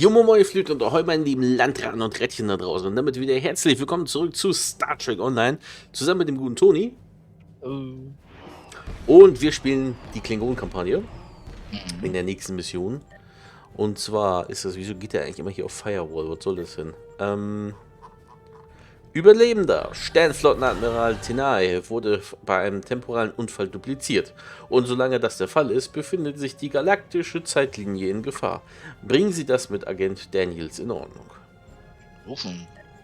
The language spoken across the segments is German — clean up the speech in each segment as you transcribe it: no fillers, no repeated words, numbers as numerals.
Junge Moi flügt und ahoi meine lieben Landratten und Rädchen da draußen. Und damit wieder herzlich willkommen zurück zu Star Trek Online. Zusammen mit dem guten Toni. Und wir spielen die Klingonen-Kampagne in der nächsten Mission. Und zwar ist das, wieso geht der eigentlich immer hier auf Firewall? Was soll das denn? Überlebender, Sternflottenadmiral Tenai wurde bei einem temporalen Unfall dupliziert. Und solange das der Fall ist, befindet sich die galaktische Zeitlinie in Gefahr. Bringen Sie das mit Agent Daniels in Ordnung.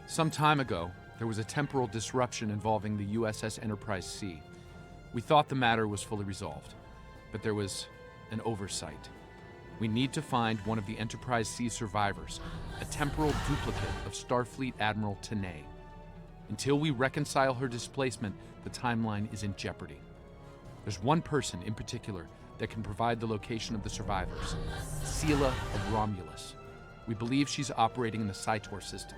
Some time ago, there was a temporal disruption involving the USS Enterprise C. We thought the matter was fully resolved, but there was an oversight. We need to find one of the Enterprise C survivors, a temporal duplicate of Starfleet Admiral Tenai. Until we reconcile her displacement, the timeline is in jeopardy. There's one person in particular that can provide the location of the survivors, Sela of Romulus. We believe she's operating in the Cytor system.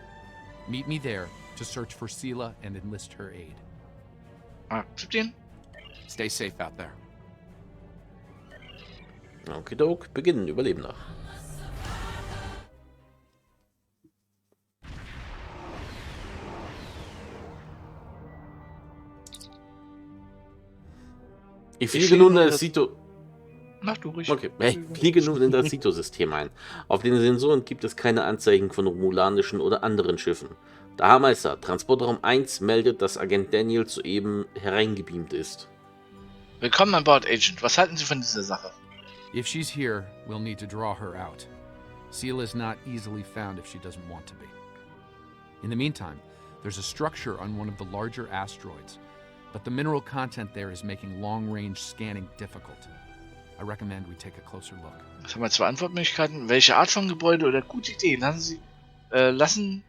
Meet me there to search for Sela and enlist her aid. Akzeptieren. Stay safe out there. Okidok, beginnen, Überlebender. Ich fliege nun in das Sito. Mach du ruhig. Okay, ich fliege nun in das Sito-System ein. Auf den Sensoren gibt es keine Anzeichen von romulanischen oder anderen Schiffen. Der Haarmeister, Transportraum 1, meldet, dass Agent Daniel soeben hereingebeamt ist. Willkommen an Bord, Agent. Was halten Sie von dieser Sache? If she's here, we'll need to draw her out. Sela is not easily found if she doesn't want to be. In the meantime, there's a structure on one of the larger asteroids, but the mineral content there is making long-range scanning difficult. I recommend we take a closer look. Jetzt haben wir zwei Antwortmöglichkeiten. Welche Art von Gebäude oder gute Idee? Lassen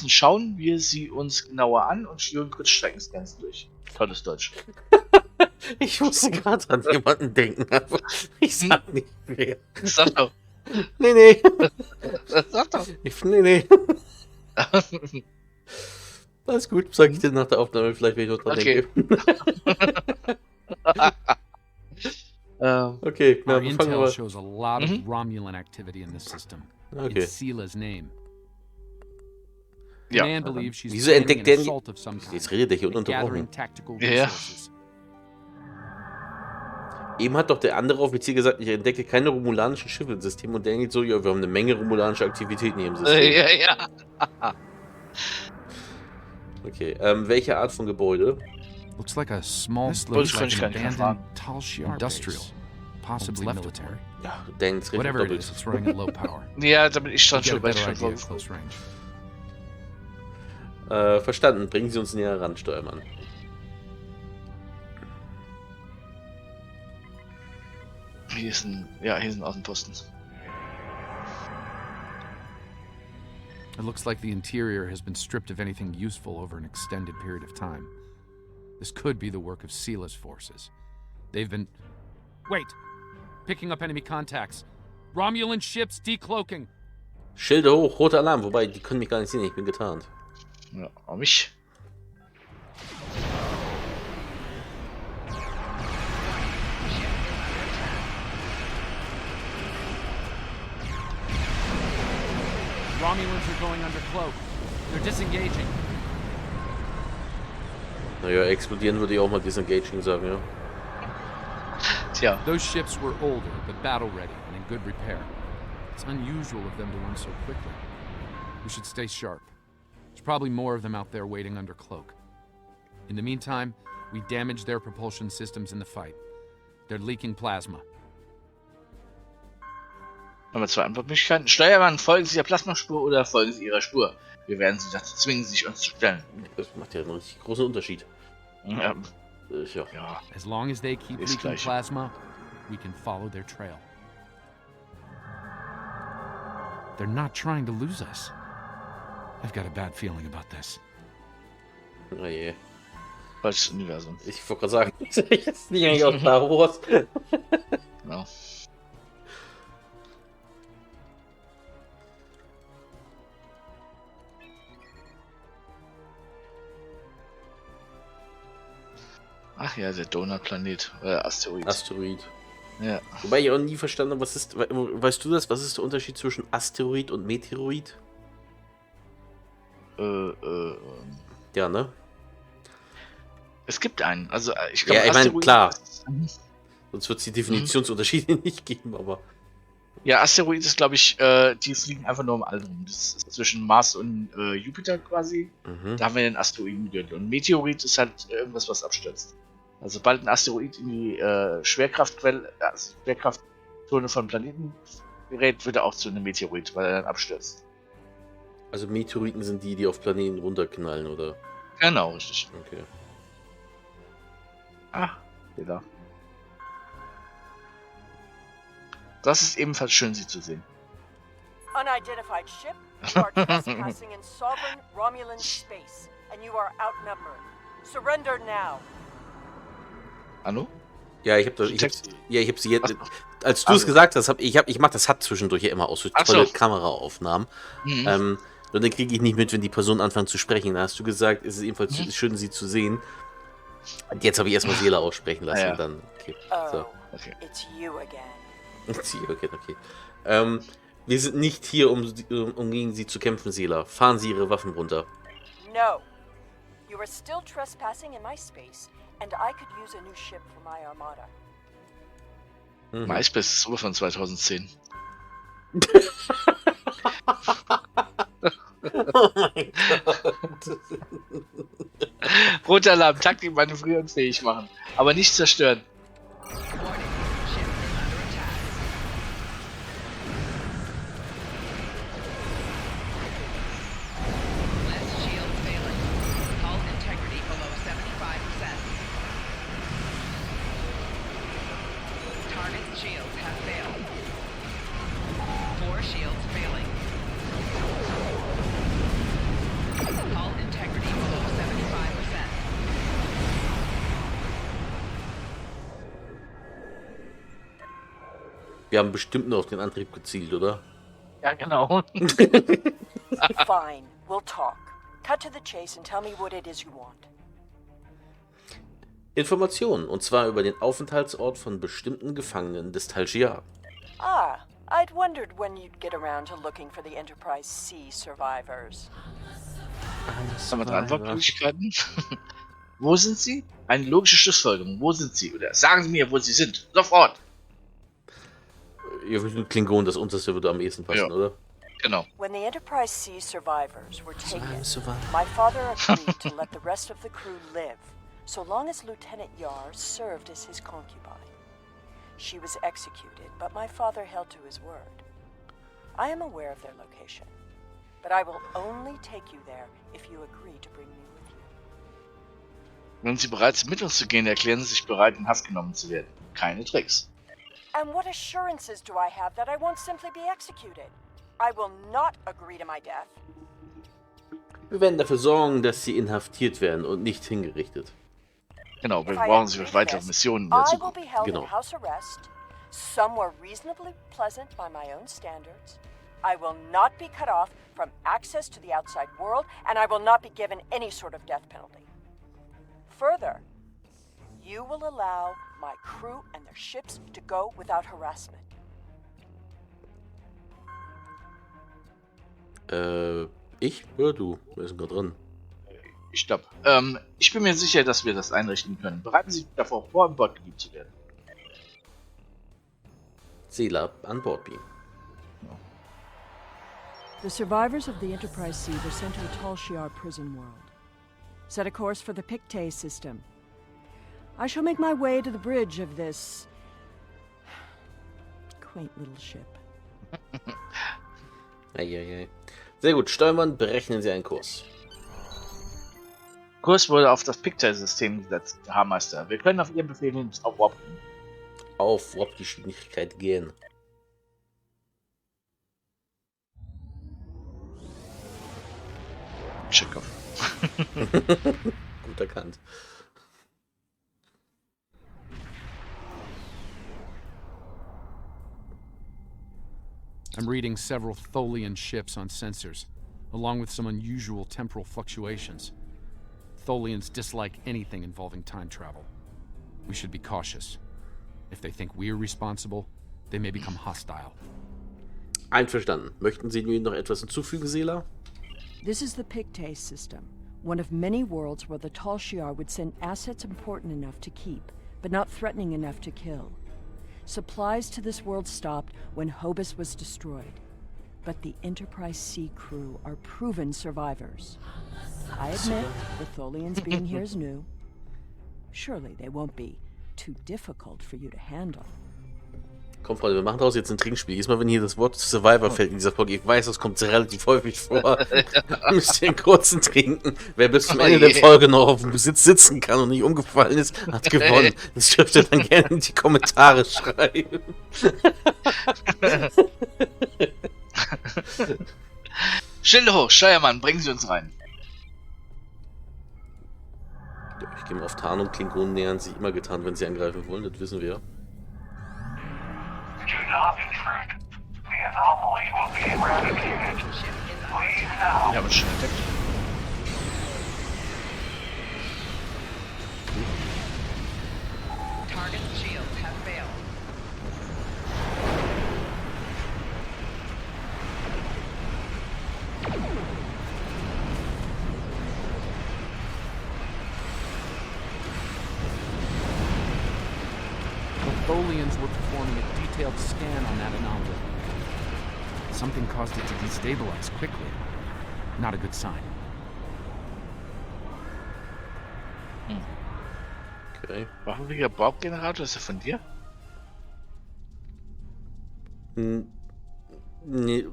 schauen wir sie uns genauer an und spüren Kurzstreckenscans durch. Tolles Deutsch. Ich musste gerade an jemanden denken, aber ich sag nicht wer. Sag doch. Nee. Sag doch. Nee. Alles gut, sag ich dir nach der Aufnahme, vielleicht wenn ich noch dran denke. Okay, Our na, fangen intel wir. shows a lot of Romulan activity in this system. Okay. It's Sela's name. Ja. Man believes she's Wieso planning entdeckt an der assault of some kind, Jetzt redet der hier and gathering ununterbrochen. tactical Ja. resources. Eben hat doch der andere Offizier gesagt, ich entdecke keine romulanischen Schiffe im System und Daniel so, ja, wir haben eine Menge romulanische Aktivitäten hier im System. Ja. Okay, welche Art von Gebäude? Looks like a small, looks like like an an abandoned industrial, possibly military. Ja, Daniels redet Whatever it doppelt. is, it's running at low power. Ja, da bin ich We'll schon get a schon weit better idea schon at close range. Verstanden, bringen Sie uns näher ran, Steuermann. Hier ist ein Außenposten. It looks like the interior has been stripped of anything useful over an extended period of time. This could be the work of Sela's forces. They've been... Wait! Picking up enemy contacts. Romulan ships decloaking. Schilde hoch, roter Alarm, wobei, die können mich gar nicht sehen, ich bin getarnt. Ja, auch mich. Romulans are going under cloak. They're disengaging. Naja, explodieren würde ich auch mal disengaging sagen, ja. Tja. Those ships were older, but battle-ready and in good repair. It's unusual of them to run so quickly. We should stay sharp. There's probably more of them out there waiting under cloak. In the meantime, we damage their propulsion systems in the fight. They're leaking plasma. Haben wir zwei Antwortmöglichkeiten. Steuermann, folgen Sie der Plasmaspur oder folgen Sie Ihrer Spur? Wir werden Sie dazu zwingen, sich uns zu stellen. Das macht ja einen richtig großen Unterschied. Ja. Ja. As long as they keep Ist leaking gleich. plasma, we can follow their trail. They're not trying to lose us. I've got a bad feeling about this. Oh je. Falsches Universum. Ich wollte gerade sagen, ich jetzt nicht eigentlich aus Star Wars. Ja. Ach ja, der Donutplanet. Asteroid. Asteroid. Ja. Wobei ich auch nie verstanden habe, weißt du das, was ist der Unterschied zwischen Asteroid und Meteorit? Ja, ne? Es gibt einen. Also ich Ja, glaube, ich meine, klar. ist- Sonst wird es die Definitionsunterschiede nicht geben, aber. Ja, Asteroid ist, glaube ich, die fliegen einfach nur im All rum. Das ist zwischen Mars und Jupiter quasi. Mhm. Da haben wir den Asteroiden gegönnt. Und Meteorit ist halt irgendwas, was abstürzt. Also sobald ein Asteroid in die Schwerkraftzone von Planeten gerät, wird er auch zu einem Meteorit, weil er dann abstürzt. Also Meteoriten sind die auf Planeten runterknallen, oder? Genau, richtig. Okay. Ah, da. Das ist ebenfalls schön, sie zu sehen. Unidentified ship, you are trespassing in sovereign Romulan space, and you are outnumbered. Surrender now. Anno? Ja, ich habe Text- sie jetzt. Ach, Als du es gesagt hast, ich mach das hat zwischendurch ja immer aus, so Ach so. tolle Kameraaufnahmen. Mhm. Und dann kriege ich nicht mit, wenn die Person anfängt zu sprechen. Da hast du gesagt, es ist ebenfalls schön, sie zu sehen. Und jetzt habe ich erstmal Seele aussprechen lassen. Ah, ja. Und dann, okay. Oh, So. Okay. it's you again. Okay. Wir sind nicht hier, um gegen sie zu kämpfen, Sela. Fahren Sie Ihre Waffen runter. No. You are still trespassing in my space, and I could use a new ship for my armada. MySpace ist sogar von 2010. Oh mein Gott. Roter Alarm, Taktik manövrieren fähig machen, aber nicht zerstören. Wir haben bestimmt nur auf den Antrieb gezielt, oder? Ja, genau. Fine, we'll talk. Cut to the chase and tell me what it is you want. Informationen, und zwar über den Aufenthaltsort von bestimmten Gefangenen des Talgiar. Ah, I'd wondered when you'd get around to looking for the Enterprise C survivors. Haben wir 3 Antwortmöglichkeiten? Wo sind sie? Eine logische Schlussfolgerung. Wo sind sie? Oder sagen Sie mir, wo sie sind. Sofort! Ja, Klingon, das unterste würde am ehesten passen, Ja. oder? Genau. When the Enterprise C survivors were taken, Survivor. my father agreed to let the rest of the crew live, so long as Lieutenant Yar served as his concubine. She was executed, but my father held to his word. I am aware of their location, but I will only take you there if you agree to bring me with you. Wenn Sie bereit sind, mit uns zu gehen, erklären Sie sich bereit, in Haft genommen zu werden. Keine Tricks. And what assurances do I have that I won't simply be executed? I will not agree to my death. Wir werden dafür sorgen, dass sie inhaftiert werden und nicht hingerichtet. Genau, wir If I brauchen Sie agree für to weitere this, Missionen in der I will Zukunft. be held Genau. in house arrest, somewhere reasonably pleasant by my own standards. I will not be cut off from access to the outside world, and I will not be given any sort of death penalty. Further, you will allow my crew and their ships to go without harassment. Ich? Ja, du. Wir sind gerade dran. Ich glaube. Ich bin mir sicher, dass wir das einrichten können. Bereiten Sie sich davor vor, im Bordgebiet zu werden. Sela an Bord beamen. The survivors of the Enterprise C were sent to a Tal Shiar prison world. Set a course for the Pictet system. I shall make my way to the bridge of this quaint little ship. Eieiei. Sehr gut. Steuermann, berechnen Sie einen Kurs. Kurs wurde auf das Pictet-System gesetzt, Herr Meister. Wir können auf Ihren Befehl hin auf Warp gehen. Auf Warp-Geschwindigkeit gehen. Check-off. Gut erkannt. I'm reading several Tholian ships on sensors, along with some unusual temporal fluctuations. Tholians dislike anything involving time travel. We should be cautious. If they think we're responsible, they may become hostile. Einverstanden. Möchten Sie mir noch etwas hinzufügen, Seela? This is the Pictet system, one of many worlds where the Tal Shiar would send assets important enough to keep, but not threatening enough to kill. Supplies to this world stopped when Hobus was destroyed, but the Enterprise C crew are proven survivors. I admit the Tholians being here is new. Surely they won't be too difficult for you to handle. Komm, Freunde, wir machen daraus jetzt ein Trinkspiel. Jedes Mal, wenn hier das Wort Survivor fällt in dieser Folge, ich weiß, das kommt relativ häufig vor, müsst ihr einen kurzen trinken. Wer bis zum Ende der Folge noch auf dem Sitz sitzen kann und nicht umgefallen ist, hat gewonnen. Das dürft ihr dann gerne in die Kommentare schreiben. Schilde hoch, Steuermann, bringen Sie uns rein. Ja, ich gehe mal auf Tarnung. Klingonen nähern sich immer getan, wenn sie angreifen wollen, das wissen wir. Do not intrude. The anomaly will be eradicated. Leave now. Wir haben uns schon entdeckt. Target shields have failed. The Tholians were performing a detailed scan on that anomaly. Something caused it to destabilize quickly. Not a good sign. Okay. Waffenflieger Bordgenerator, ist er von dir? Nee,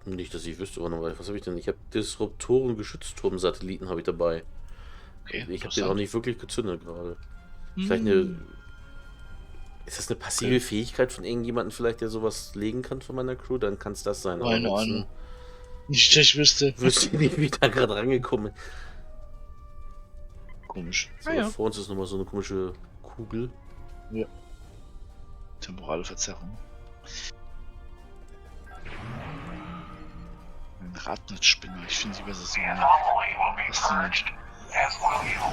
nicht, dass ich wüsste, was habe ich denn? Ich habe Disruptoren, Geschützturm-Satelliten habe ich dabei. Okay, Ich habe den auch nicht wirklich gezündet gerade. Vielleicht eine... Ist das eine passive Fähigkeit von irgendjemandem vielleicht, der sowas legen kann von meiner Crew? Dann kann es das sein. Keine Ahnung. Nicht, dass ich wüsste. Wüsste ich nicht, wie ich da gerade rangekommen bin. Komisch. So, vor uns ist nochmal so eine komische Kugel. Ja. Temporale Verzerrung. Ein Radnetzspinner, ich finde sie besser so. The anomaly will be purged, as will you.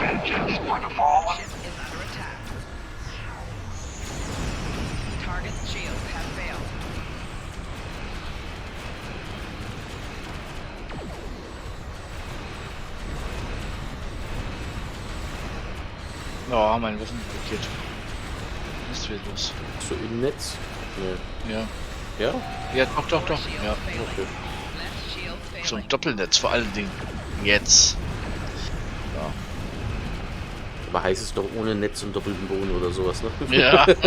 Vengeance for the fallen. Ship is under attack. Target shields have failed. Oh, mein Waffen blockiert. Was wird los? So im Netz? Nee. Ja. Ja? Ja, doch. Ja. Okay. Left shield failing. So ein Doppelnetz vor allen Dingen. Jetzt. Ja. Aber heißt es doch ohne Netz und doppelten Boden oder sowas, ne? Ja. Target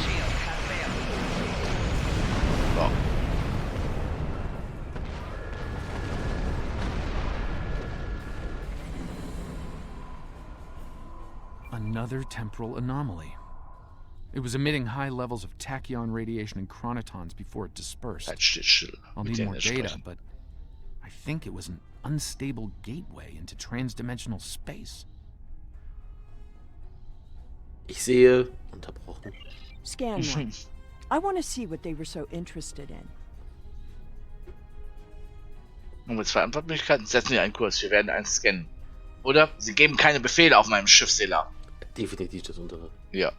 shields have failed. Ja. Another temporal anomaly. It was emitting high levels of tachyon radiation and chronotons before it dispersed. Halt steht still. I'll Mit need denen more nicht data, sprechen. but I think it was an unstable gateway into transdimensional space. Ich sehe... Unterbrochen. Scan one. I want to see what they were so interested in. Und mit zwei Antwortmöglichkeiten setzen Sie einen Kurs. Wir werden einen scannen. Oder Sie geben keine Befehle auf meinem Schiff, Sela. Definitiv das untere. Ja.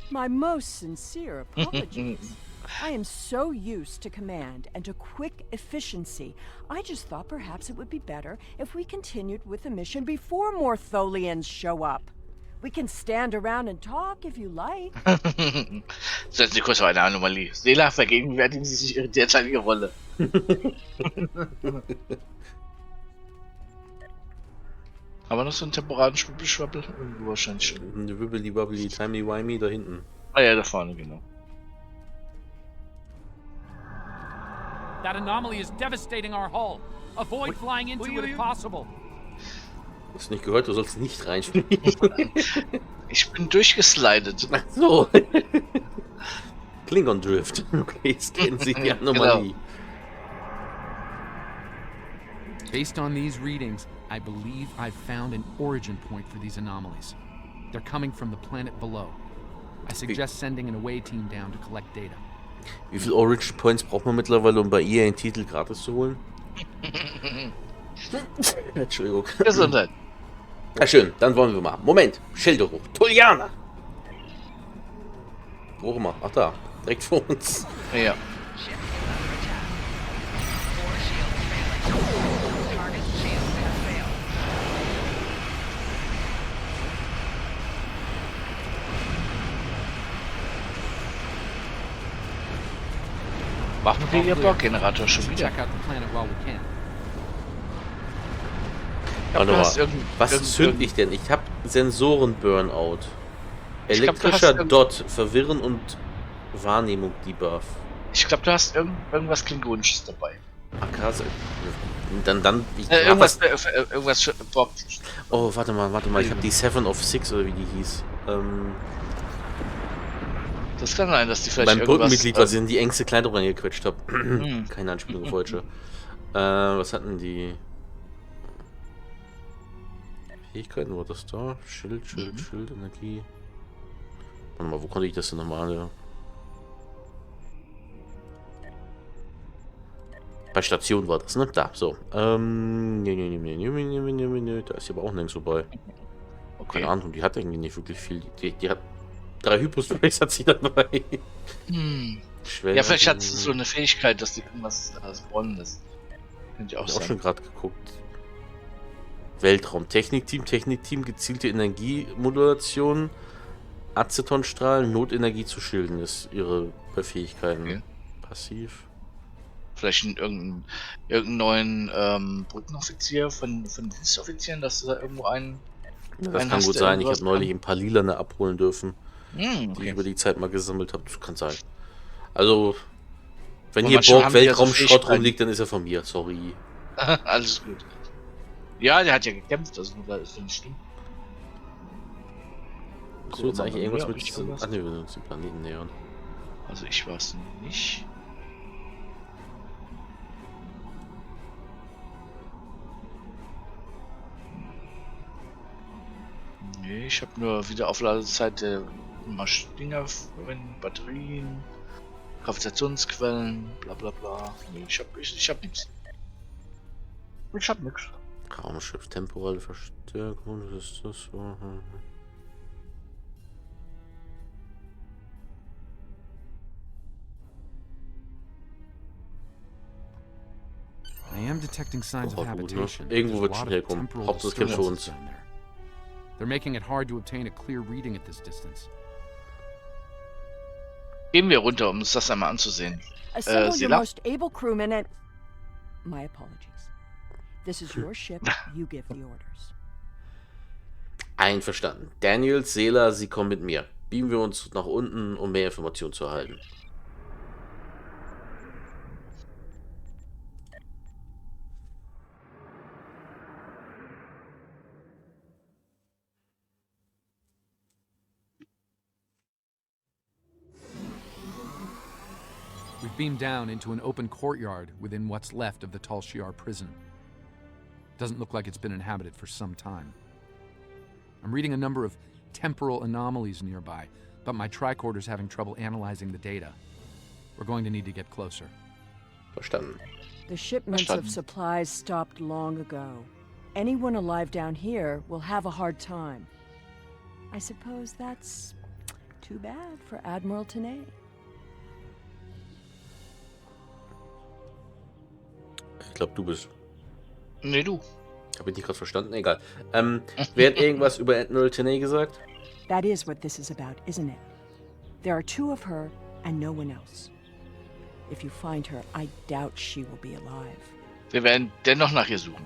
My most sincere apologies. I am so used to command and to quick efficiency. I just thought perhaps it would be better if we continued with the mission before more Tholians show up. We can stand around and talk if you like. Setzen Sie kurz auf eine Anomalie. Sela, vergegenwärtigen Sie sich Ihre derzeitige Rolle. Aber noch so einen temporalen Schwippelschwappel? Irgendwo wahrscheinlich schon. Eine Wibbly-Wobbly, Timey-Wimey da hinten. Ah ja, da vorne, genau. That anomaly is devastating our hull. Avoid flying into it if possible. Hast du nicht gehört? Du sollst nicht reinspringen. Ich bin durchgeslidet. Ach so. Klingon Drift. Okay, jetzt kennen Sie die Anomalie. Based on these readings, I believe I've found an origin point for these anomalies. They're coming from the planet below. I suggest sending an away team down to collect data. Wie viele Origin Points braucht man mittlerweile, um bei ihr einen Titel gratis zu holen? Entschuldigung. Gesundheit. Na schön, dann wollen wir mal. Moment, Schilde hoch. Tullianer! Wo immer. Ach da, direkt vor uns. Ja. Ship is under attack. 4 shields failing. Target shields have failed. Machen wir ihr Borg-Generator schon wieder. Check out the planet while we can. Warte du hast mal, irgend- was irgend- zünd ich denn? Ich habe Sensoren-Burnout. Ich glaub, du hast Elektrischer irgend- Dot, Verwirren und Wahrnehmung Debuff. Ich glaube, du hast irgendwas Klingonisches dabei. Ah, krass. Dann ich Irgendwas für Borg. Oh, warte mal, ich habe die 7 of 6 oder wie die hieß. Das kann sein, dass die vielleicht Beim irgendwas... Brückenmitglied, was ich in die engste Kleidung reingequetscht habe. Keine Anspielung auf Deutsche. Was hatten die? Fähigkeiten, war das da? Schild, Energie. Warte mal, wo konnte ich das denn nochmal? Bei Station war das, ne? Da, so. Da ist aber auch nirgends vorbei. Okay. Keine Ahnung, die hat irgendwie nicht wirklich viel. Die hat 3 Hypospace hat sie dabei. Ja, vielleicht hat sie so eine Fähigkeit, dass die irgendwas spawnen lässt. Könnte ich auch Ich habe auch sagen. schon gerade geguckt. Weltraum, Technikteam, gezielte Energiemodulation, Acetonstrahlen, Notenergie zu Schilden ist ihre Fähigkeiten. Okay. Passiv. Vielleicht irgendeinen neuen Brückenoffizier von Dienstoffizieren, dass du da irgendwo einen... Das einen kann hast, gut der sein. Ich irgendwas habe neulich ein paar Lilane abholen dürfen, die ich Okay. über die Zeit mal gesammelt habe. Das kann sein. Also, wenn Aber hier manchmal haben die ja so Weltraumschrott Fähigkeiten. rumliegt, dann ist er von mir. Sorry. Alles gut. Ja, der hat ja gekämpft, also da ist nicht schlimm. Hast du jetzt eigentlich irgendwas Ja, mit ich diesen... irgendwas? Ach ne, wir müssen uns den Planeten nähern. Also ich weiß nicht. Nee, ich habe nur Wiederaufladezeit der Maschinen, Batterien, Gravitationsquellen, bla bla bla. Nee, ich hab nichts. Ich hab nichts. Raumschiff, temporale Verstärkung, was ist das? I am detecting signs of Oh, gut, ne? habitation. Irgendwo There's wird a schon lot of herkommen. temporal Hauptsache es kämpft für disturbances uns. down there. They're making it hard to obtain a clear reading at this distance. Gehen wir runter, um uns das einmal anzusehen. Assemble your Sela? most able crewmen and... My apologies. This is your ship. You give the orders. Einverstanden. Daniel, Sela, Sie kommen mit mir. Beamen wir uns nach unten, um mehr Informationen zu erhalten. We've beamed down into an open courtyard within what's left of the Tal Shiar prison. Doesn't look like it's been inhabited for some time. I'm reading a number of temporal anomalies nearby, but my tricorder's having trouble analyzing the data. We're going to need to get closer. Verstanden. The shipments of Verstanden. supplies stopped long ago. Anyone alive down here will have a hard time. I suppose that's too bad for Admiral Tenay. Ich glaube, du bist. Nee, du. Habe ich nicht gerade verstanden? Egal. Wer hat irgendwas über Admiral Tenay gesagt? That is what this is about, isn't it? There are 2 of her and no one else. If you find her, I doubt she will be alive. Wir werden dennoch nach ihr suchen.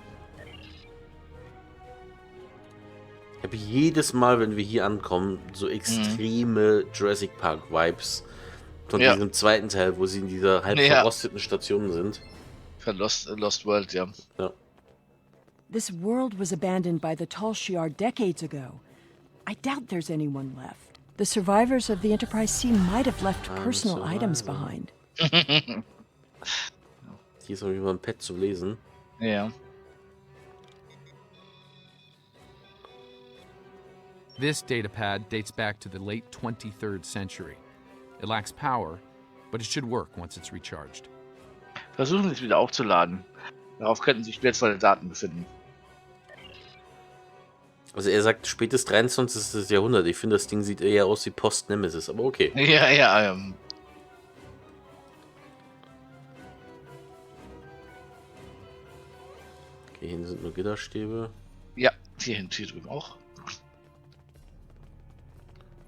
Ich habe jedes Mal, wenn wir hier ankommen, so extreme Jurassic Park Vibes von Ja. diesem zweiten Teil, wo sie in dieser halb Ja. verrosteten Station sind. Für Lost World, ja. Ja. This world was abandoned by the Tal Shiar decades ago. I doubt there's anyone left. The survivors of the Enterprise C might have left personal items behind. Hier ist auf jeden Fall ein Pad zu lesen. Ja. This datapad dates back to the late 23rd century. It lacks power, but it should work once it's recharged. Versuchen es wieder aufzuladen. Darauf könnten sich wertvolle Daten befinden. Also er sagt spätes 23. Jahrhundert. Ich finde, das Ding sieht eher aus wie Post-Nemesis, aber okay. Ja, ja, Okay, hier sind nur Gitterstäbe. ja, hier drüben auch.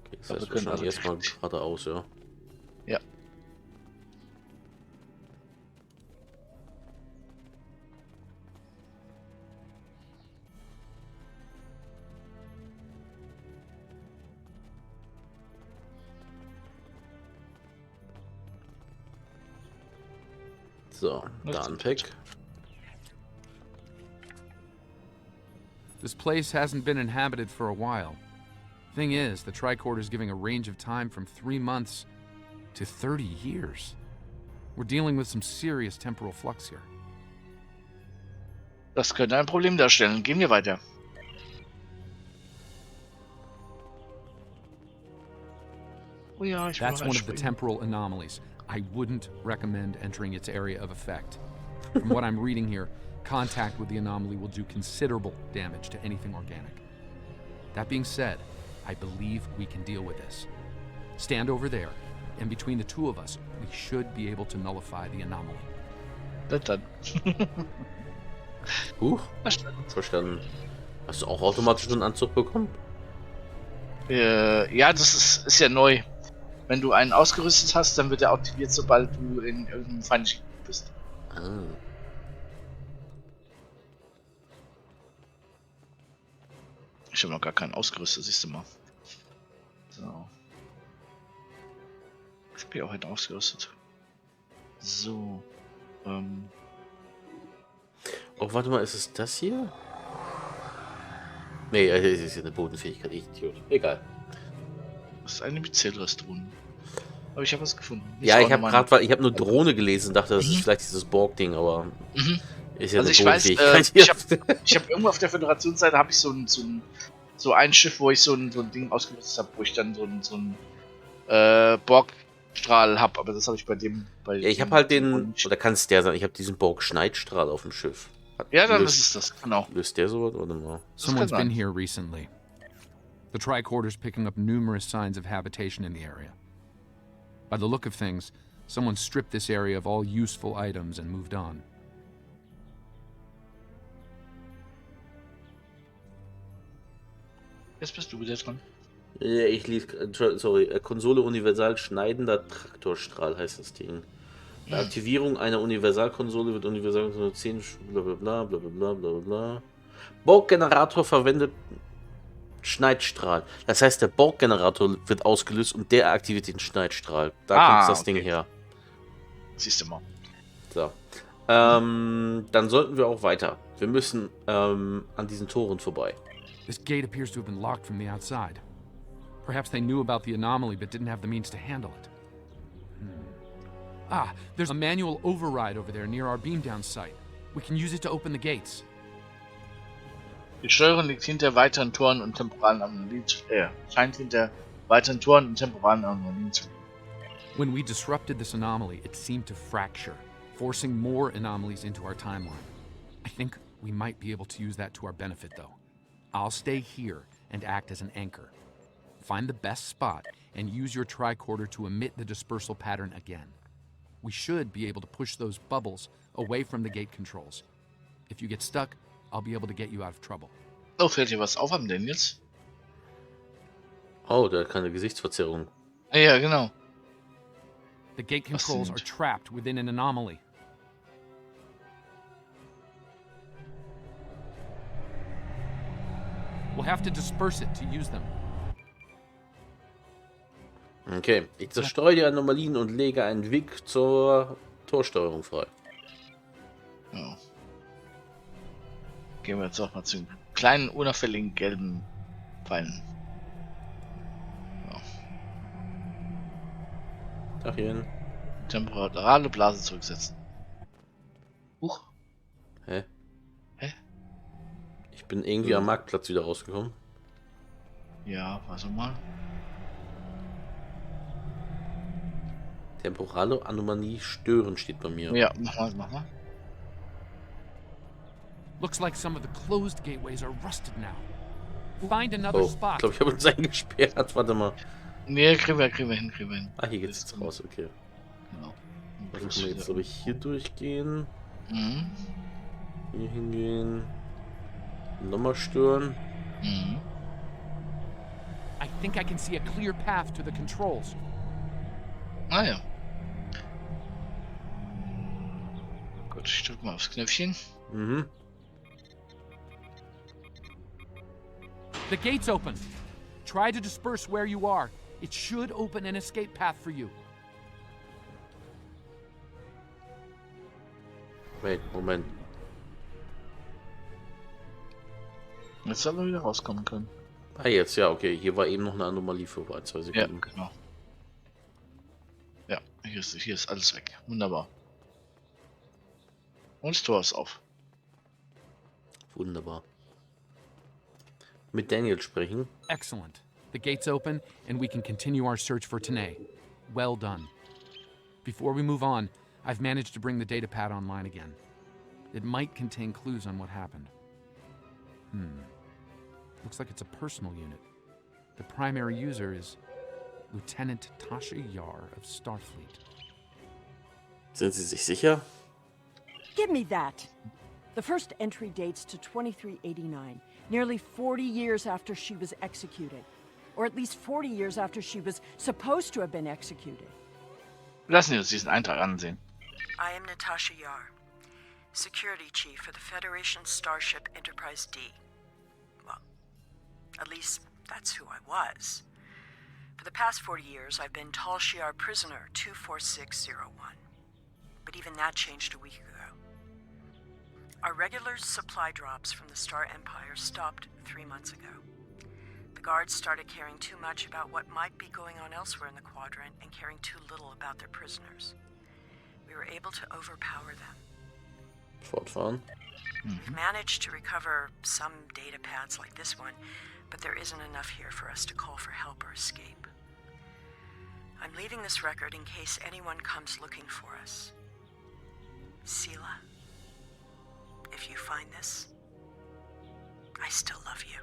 Okay, das Aber heißt wir können wahrscheinlich also erstmal geradeaus, ja. Ja. So, da ein Pack. This place hasn't been inhabited for a while. Thing is, the tricorder is giving a range of time from 3 months to 30 years. We're dealing with some serious temporal flux here. Das könnte ein Problem darstellen. Gehen wir weiter. Oh ja, ich will That's noch one of the einspringen. temporal anomalies. I wouldn't recommend entering its area of effect. From what I'm reading here, contact with the anomaly will do considerable damage to anything organic. That being said, I believe we can deal with this. Stand over there, and between the two of us, we should be able to nullify the anomaly. Dann. Verstanden. Hast du auch automatisch einen Anzug bekommen? Ja, das ist ja neu. Wenn du einen ausgerüstet hast, dann wird er aktiviert, sobald du in irgendeinem feindlichen Gebiet bist. Ah. Ich habe noch gar keinen ausgerüstet, siehst du mal. So. Ich bin auch heute ausgerüstet. So. Oh, warte mal, ist es das hier? Nee, es ist ja eine Bodenfähigkeit, ich Idiot. Egal. Das ist eine Myzelrest-Drohne. Aber ich habe was gefunden. Ja, ich habe gerade, weil ich habe nur Drohne gelesen, dachte, das ist vielleicht dieses Borg-Ding, aber ist ja Also eine ich weiß, Bodenfähigkeit. ich habe irgendwo auf der Föderationsseite habe ich so ein Schiff, wo ich so ein Ding ausgerüstet habe, wo ich dann so ein Borgstrahl habe, aber das habe ich bei dem. Ja, ich habe halt den, oder kann es der sein? Ich habe diesen Borg-Schneidstrahl auf dem Schiff. Ja, dann ist es das, genau. Löst der sowas? Warte mal. Someone's been here recently. The tricorder's picking up numerous signs of habitation in the area. By the look of things, someone stripped this area of all useful items and moved on. Jetzt bist du wieder dran. Ja, ich lief, sorry, Konsole universal schneidender Traktorstrahl heißt das Ding. Bei Aktivierung einer Universalkonsole wird Universalkonsole 10 bla bla bla bla bla bla bla. Borg-Generator verwendet Schneidstrahl. Das heißt, der Borg-Generator wird ausgelöst und der aktiviert den Schneidstrahl. Da kommt das Ding her. Siehst du mal. So. Dann sollten wir auch weiter. Wir müssen an diesen Toren vorbei. This gate appears to have been locked from the outside. Perhaps they knew about the anomaly but didn't have the means to handle it. Ah, there's a manual override over there near our beam-down site. We can use it to open the gates. Die Steuerung liegt hinter weiteren Toren und temporalen Anomalien scheint hinter weiteren Toren und temporalen Anomalien zu liegen. When we disrupted this anomaly, it seemed to fracture, forcing more anomalies into our timeline. I think we might be able to use that to our benefit, though. I'll stay here and act as an anchor. Find the best spot and use your tricorder to emit the dispersal pattern again. We should be able to push those bubbles away from the gate controls. If you get stuck, I'll be able to get you out of trouble. Oh, fällt dir was auf am Daniels? Oh, der hat keine Gesichtsverzerrung. Ja, genau. The gate controls are trapped within an anomaly. We'll have to disperse it to use them. Okay, ich zerstreue die Anomalien und lege einen Weg zur Torsteuerung frei. Ja. Gehen wir jetzt auch mal zu den kleinen, unauffälligen gelben Pfeilen. Ja. Tachchen. Temporale Blase zurücksetzen. Huch. Hä? Hä? Ich bin irgendwie am Marktplatz wieder rausgekommen. Ja, warte mal. Temporale Anomalie stören steht bei mir. Ja, mach mal. Looks like some of the closed gateways are rusted now. Find another Oh, ich spot. glaube, ich habe uns eingesperrt. Warte mal. Nee, kriegen wir hin. Ah, hier geht's jetzt raus, okay. Genau. Also können wir jetzt, glaube ich, hier durchgehen. Mhm. Hier hingehen. Nochmal stören. Mhm. I think I can see a clear path to the controls. Ah ja. Gut, ich drück mal aufs Knöpfchen. Mhm. The gate's open. Try to disperse where you are. It should open an escape path for you. Wait, Moment. Jetzt soll er wieder rauskommen können. Ah, jetzt, ja, okay. Hier war eben noch eine Anomalie für 2 Ja, Sekunden. genau. Ja, hier ist alles weg. Wunderbar. Und das Tor ist auf. Wunderbar. Mit Daniel sprechen. Excellent. The gate's open, and we can continue our search for Tanae. Well done. Before we move on, I've managed to bring the datapad online again. It might contain clues on what happened. Looks like it's a personal unit. The primary user is Lieutenant Tasha Yar of Starfleet. Sind Sie sich sicher? Give me that. The first entry dates to 2389, nearly 40 years after she was executed. Or at least 40 years after she was supposed to have been executed. Lassen Sie uns diesen Eintrag ansehen. I am Natasha Yar, Security Chief for the Federation Starship Enterprise D. Well, at least that's who I was. For the past 40 years, I've been Tal Shiar Prisoner 24601. But even that changed a week ago. Our regular supply drops from the Star Empire stopped 3 months ago. The guards started caring too much about what might be going on elsewhere in the quadrant and caring too little about their prisoners. We were able to overpower them. Fortfahren. We've managed to recover some data pads like this one, but there isn't enough here for us to call for help or escape. I'm leaving this record in case anyone comes looking for us. Sela, if you find this, I still love you.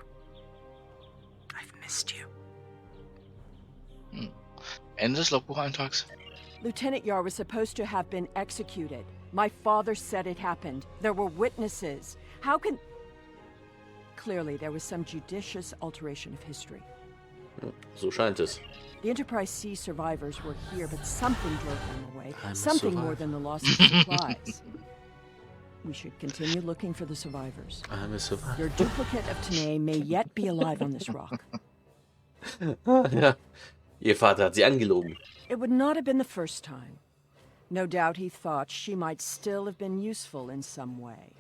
I've missed you. Ende des Logbucheintrags. Lieutenant Yar was supposed to have been executed. My father said it happened. There were witnesses. How can... Clearly, there was some judicious alteration of history. So scheint es. The Enterprise C survivors were here, but something drove them away. I'm a Something survivor. more than the loss of supplies. We should continue looking for the survivors. I'm a survivor. Your duplicate of Tanae may yet be alive on this rock. Ja. Ihr Vater hat sie angelogen. It would not have been the first time. No doubt he thought she might still have been useful in some way.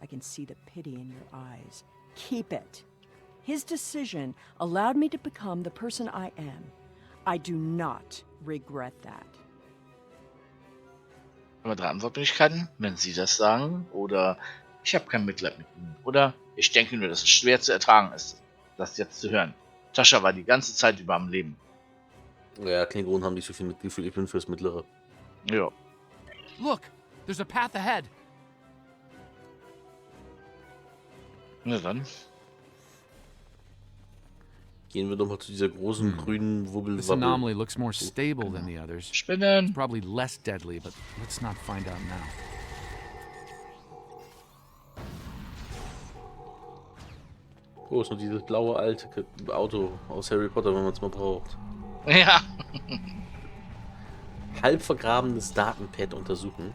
I can see the pity in your eyes. Keep it. His decision allowed me to become the person I am. I do not regret that. Haben wir 3 Antwortmöglichkeiten. Wenn Sie das sagen, oder ich habe kein Mitleid mit Ihnen, oder ich denke nur, dass es schwer zu ertragen ist, das jetzt zu hören. Tascha war die ganze Zeit über am Leben. Ja, Klingonen haben nicht so viel Mitgefühl. Ich bin fürs Mittlere. Ja. Look, there's a path ahead. Na dann. Gehen wir doch mal zu dieser großen grünen This Wubbelwabbel. anomaly looks more stable than the others. Spinnen. Probably less deadly, but let's not find out now. Wo ist noch dieses blaue alte Auto aus Harry Potter, wenn man es mal braucht? Ja. Halb vergrabenes Datenpad untersuchen.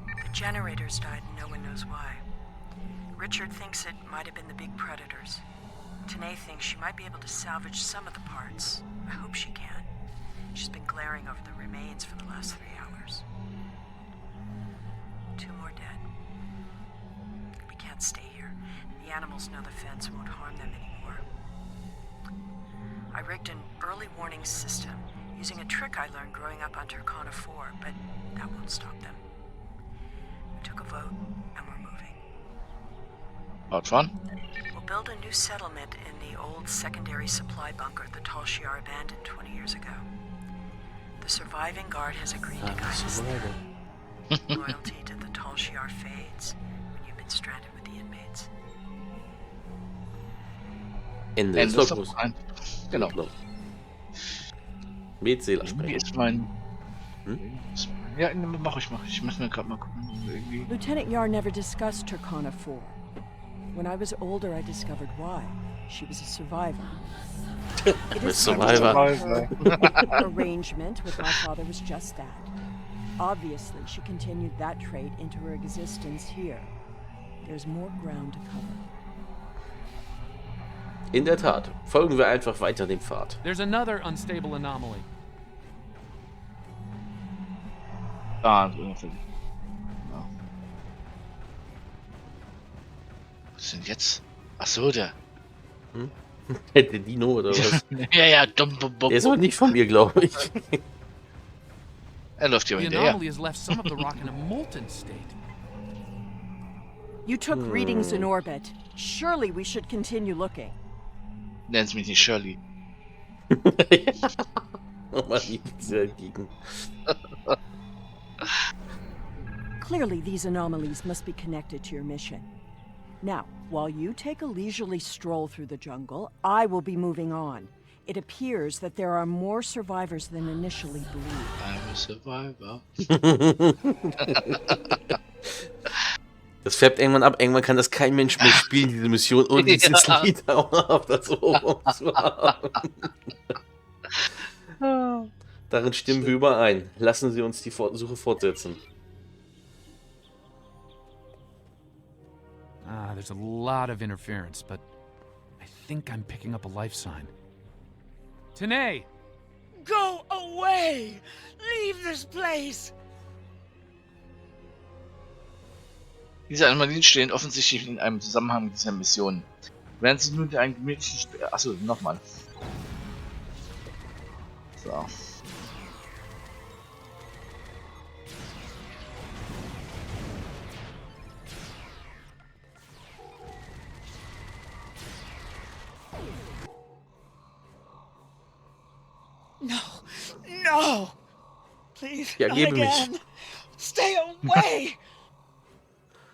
The generators died and no one knows why. Richard thinks it might have been the big predators. Tanae thinks she might be able to salvage some of the parts. I hope she can. She's been glaring over the remains for the last 3 hours. 2 more dead. We can't stay here. The animals know the fence won't harm them anymore. I rigged an early warning system using a trick I learned growing up on Turkana 4, but that won't stop them. We took a vote and we're moving. Fortfahren. We'll build a new settlement in the old secondary supply bunker the Tal Shiar abandoned 20 years ago. The surviving guard has agreed to guide us there. Loyalty to the Tal Ashnosiar fades when you've been stranded with the inmates. Ende des Ende Logos. Genau. Mit Seele Wie sprechen. ist mein... Hm? Ja, mach ich. Ich muss mir gerade mal gucken. Irgendwie. Lieutenant Yar never discussed Turkana 4. When I was older, I discovered why. She was a survivor. It A is survivor. clear her arrangement with my father was just that. Obviously, she continued that trait into her existence here. There's more ground to cover. In der Tat. Folgen wir einfach weiter dem Pfad. There's another unstable anomaly. Da, irgendwie. Ja. Was ist denn jetzt? Achso, der. Der Dino oder was? ja, Der ist aber nicht von mir, glaube ich. Er läuft hier The hinterher. anomaly has left some of the rock in a molten state. You took readings in orbit. Surely we should continue looking. Nenn's mich nicht Shirley. Nochmal nichts dagegen. Clearly, these anomalies must be connected to your mission. Now, while you take a leisurely stroll through the jungle, I will be moving on. It appears that there are more survivors than initially believed. I'm a survivor. Das färbt irgendwann ab. Irgendwann kann das kein Mensch mehr spielen, diese Mission, und dieses Lied dauerhaft als Ohrwurm zu haben. Darin stimmen wir überein. Lassen Sie uns die Suche fortsetzen. There's a lot of interference, but I think I'm picking up a life sign. Tanae! Go away! Leave this place! Diese Anomalien stehen offensichtlich in einem Zusammenhang mit dieser Mission. Während sie nun einen gemütlichen... Achso, nochmal. So. No! No! Please, Ja, not gebe mich. again! Stay away!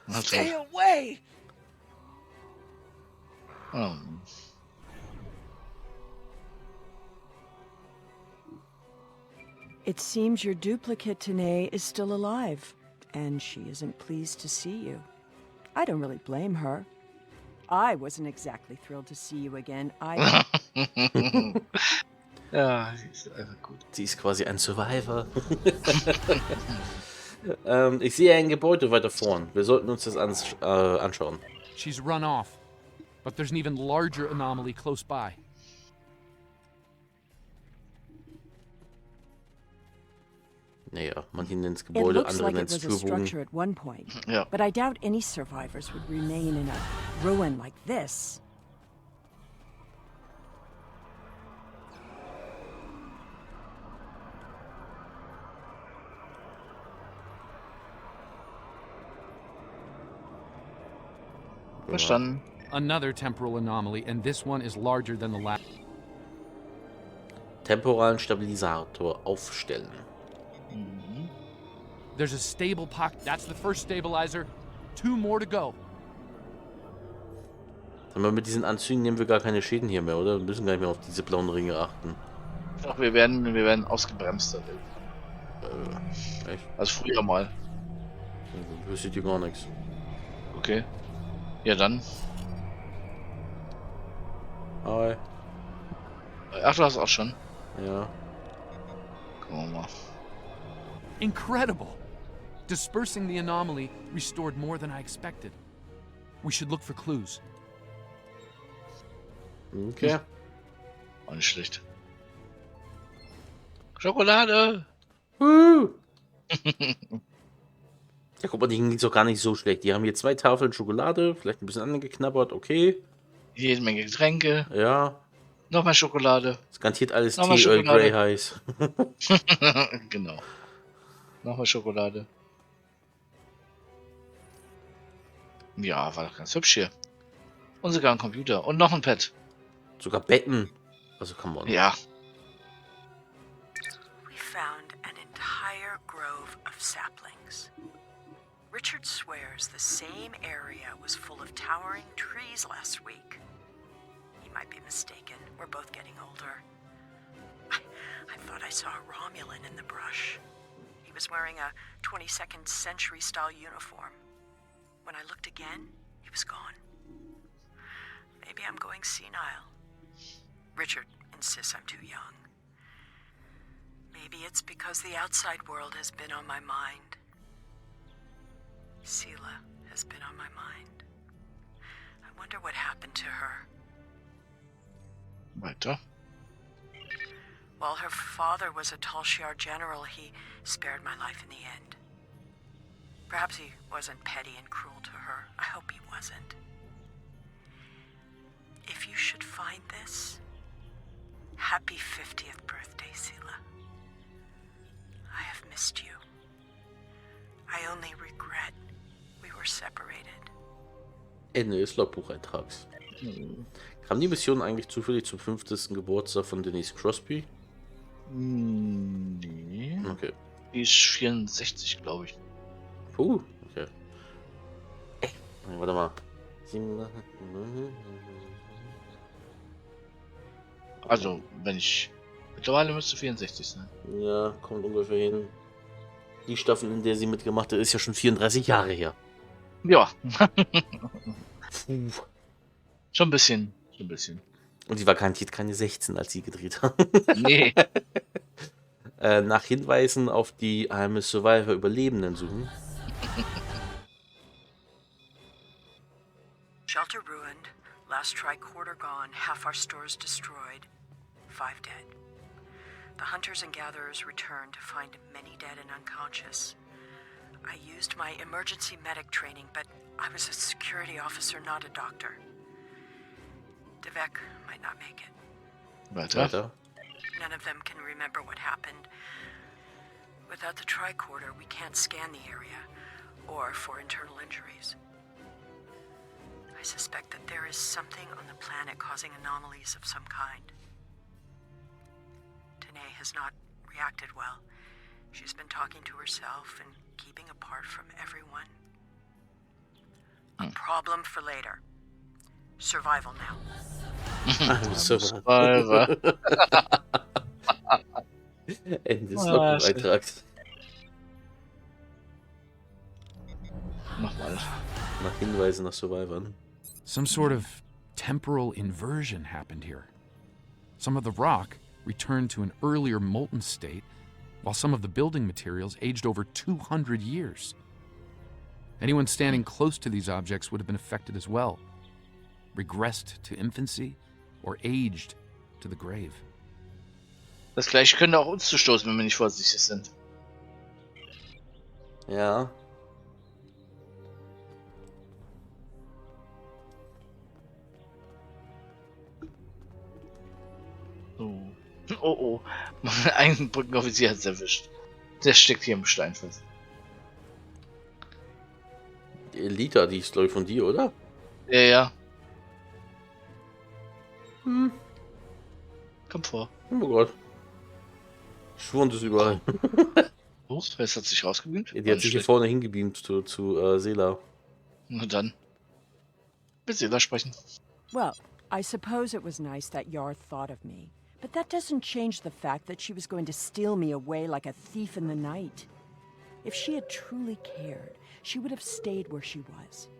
Stay away! Oh. It seems your duplicate Tanae is still alive, and she isn't pleased to see you. I don't really blame her. I wasn't exactly thrilled to see you again. Ja, ist einfach gut. Sie ist quasi ein Survivor. Ich sehe ein Gebäude weiter vorn. Wir sollten uns das anschauen. She's run off, but there's an even larger anomaly close by. Naja, manche nennen es It Gebäude, looks andere like nennen it es was a Führungen. structure at one point, Ja. but I doubt any survivors would remain in a ruin like this. Verstanden. Another temporal anomaly, and this one is larger than the last. Temporalen Stabilisator aufstellen. There's a stable pocket. That's the first stabilizer. 2 more to go. Aber mit diesen Anzügen nehmen wir gar keine Schäden hier mehr, oder? Wir müssen gar nicht mehr auf diese blauen Ringe achten. Doch, wir werden ausgebremst. Echt? Also früher mal. Passiert hier gar nichts. Okay. Ja dann. Hi. Ach, du hast auch schon. Ja. Gucken wir mal. Incredible! Dispersing the anomaly restored more than I expected. We should look for clues. Okay. Auch nicht schlecht. Schokolade! Ja, guck mal, die ging doch gar nicht so schlecht. Die haben hier 2 Tafeln Schokolade, vielleicht ein bisschen angeknabbert, okay. Jede Menge Getränke. Ja. Nochmal Schokolade. Es garantiert alles Nochmal Tee, Earl Schokolade. Grey heiß. Genau. Nochmal Schokolade. Ja, war doch ganz hübsch hier. Und sogar ein Computer. Und noch ein Pad. Sogar Betten. Also, come on. Ja. We found an entire grove of saplings. Richard swears the same area was full of towering trees last week. He might be mistaken. We're both getting older. I thought I saw a Romulan in the brush. He was wearing a 22nd century style uniform. When I looked again, he was gone. Maybe I'm going senile. Richard insists I'm too young. Maybe it's because the outside world has been on my mind. Sela has been on my mind. I wonder what happened to her. Weiter. While her father was a Tal Shiar general, he spared my life in the end. Perhaps he wasn't petty and cruel to her. I hope he wasn't. If you should find this, happy 50th birthday, Sela. I have missed you. I only regret we were separated. Ende des Logbucheintrags. Kam die Mission eigentlich zufällig zum 50. Geburtstag von Denise Crosby? Nee. Okay. Die ist 64, glaube ich. Okay. Warte mal. Also, wenn ich... Mittlerweile müsste 64 sein. Ja, kommt ungefähr hin. Die Staffel, in der sie mitgemacht hat, ist ja schon 34 Jahre her. Ja. Puh. Schon ein bisschen. Und sie war garantiert keine 16, als sie gedreht hat. Nee. Nach Hinweisen auf die Survivor Überlebenden suchen. Shelter ruined, last tricorder gone, half our stores destroyed, 5 dead. The hunters and gatherers returned to find many dead and unconscious. I used my emergency medic training, but I was a security officer, not a doctor. Devek might not make it. Weiter. None of them can remember what happened. Without the tricorder, we can't scan the area, or for internal injuries. I suspect that there is something on the planet causing anomalies of some kind. Tanae has not reacted well. She's been talking to herself and keeping apart from everyone. A problem for later. Survival now. Survivor. Ende des Logbucheintrags. Nochmal. Nach Hinweisen nach Survivern. Some sort of temporal inversion happened here. Some of the rock returned to an earlier molten state, while some of the building materials aged over 200 years. Anyone standing close to these objects would have been affected as well, regressed to infancy, or aged to the grave. Das gleiche könnte auch uns zustoßen, wenn wir nicht vorsichtig sind. Ja. Oh. Mein eigenen Brückenoffizier hat es erwischt. Der steckt hier im Stein fest. Die Elita, die ist glaube ich von dir, oder? Ja. Komm vor. Oh Gott. Schwund ist überall. Es hat sich rausgebeamt. Die hat sich hier vorne hingebeamt zu Sela. Na dann. Mit Sela sprechen. Well, I suppose it was nice that Yar thought of me. But that doesn't change the fact that she was going to steal me away like a thief in the night. If she had truly cared, she would have stayed where she was.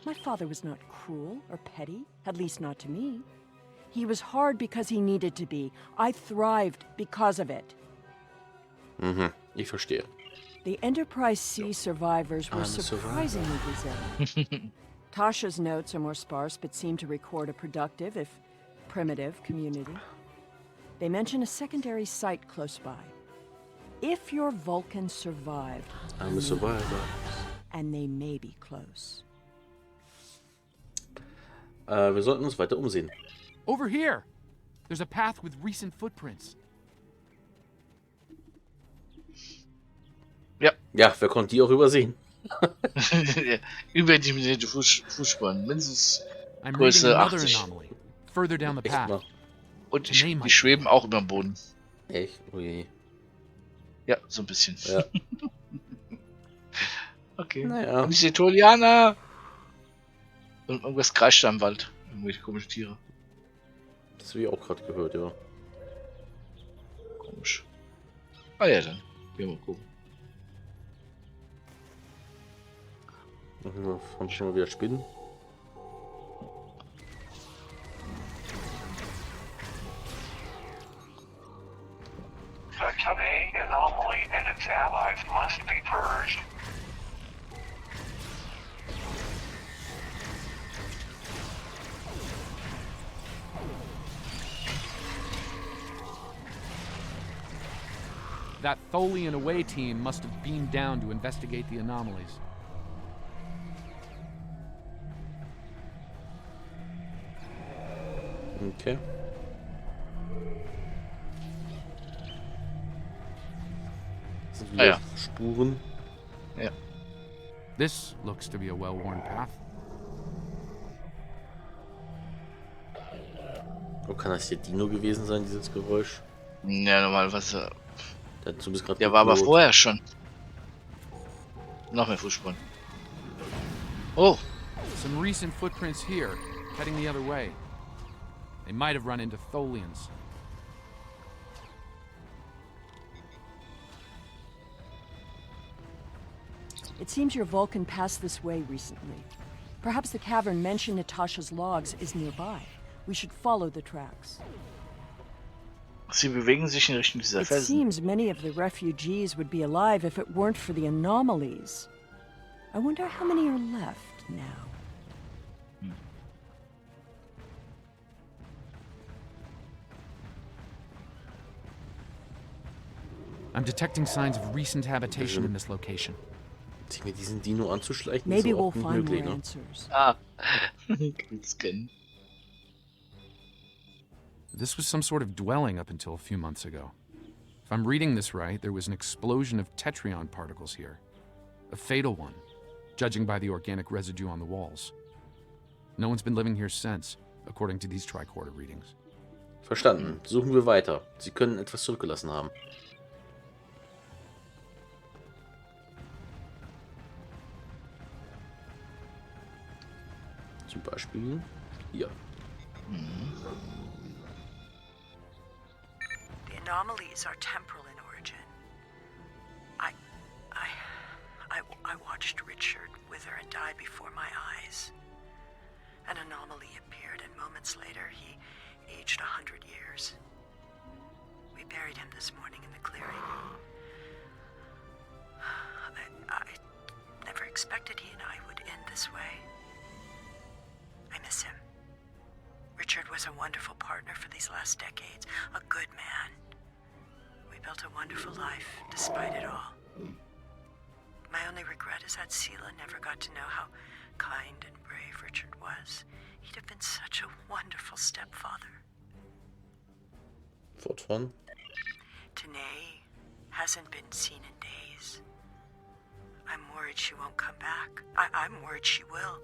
My father was not cruel or petty, at least not to me. He was hard because he needed to be. I thrived because of it. Ich verstehe. The Enterprise C survivors were surprisingly resilient. Tasha's notes are more sparse but seem to record a productive, if primitive, community. They mention a secondary site close by. If your Vulcan survived, I'm a survivor. And they may be close. Wir sollten uns weiter umsehen. Over here! There's a path with recent footprints. Ja, wer konnte die auch übersehen? Überdimensionierte Fußspuren. Mindestens I'm reading Größe another 80. anomaly. Further down the Echt path. mal. Und die schweben auch über dem Boden. Echt? Oh je. Ja, so ein bisschen. Ja. Okay. Naja. Und die Tolianer! Und irgendwas kreischt da im Wald. Irgendwelche komischen Tiere. Das habe ich auch gerade gehört, ja. Komisch. Ah ja, dann. Gehen wir mal gucken. Haben schon mal wieder Spinnen. Such a vague anomaly and its allies must be purged. That Tholian away team must have beamed down to investigate the anomalies. Okay. Das sind wieder Spuren. Ja. This looks to be a well-worn path. Oh, kann das hier Dino gewesen sein, dieses Geräusch? Ja, normalerweise. Der hat zumindest gerade Der war aber geklot. vorher schon. Noch mehr Fußspuren. Oh, Some recent footprints here, heading the other way. They might have run into Tholians. It seems your Vulcan passed this way recently. Perhaps the cavern mentioned Natasha's logs is nearby. We should follow the tracks. sie bewegen sich in Richtung dieser It Felsen. seems many of the refugees would be alive if it weren't for the anomalies. I wonder how many are left now. I'm detecting signs of recent habitation in this location. Sich mit diesem Dino anzuschleichen, Maybe ist so we'll auch nicht find möglich, more ne? answers. Ah, Scan. This was some sort of dwelling up until a few months ago. If I'm reading this right, there was an explosion of tetrion particles here. A fatal one, judging by the organic residue on the walls. No one's been living here since, according to these tricorder readings. Verstanden. Suchen wir weiter. Sie können etwas zurückgelassen haben. Zum Beispiel hier. The anomalies are temporal in origin. I watched Richard wither and die before my eyes. An anomaly appeared, and moments later, he aged 100 years. We buried him this morning in the clearing. I never expected he and I would end this way. I miss him. Richard was a wonderful partner for these last decades, a good man. We built a wonderful life, despite it all. My only regret is that Sela never got to know how kind and brave Richard was. He'd have been such a wonderful stepfather. Fortfahren. Tanae hasn't been seen in days. I'm worried she won't come back. I'm worried she will.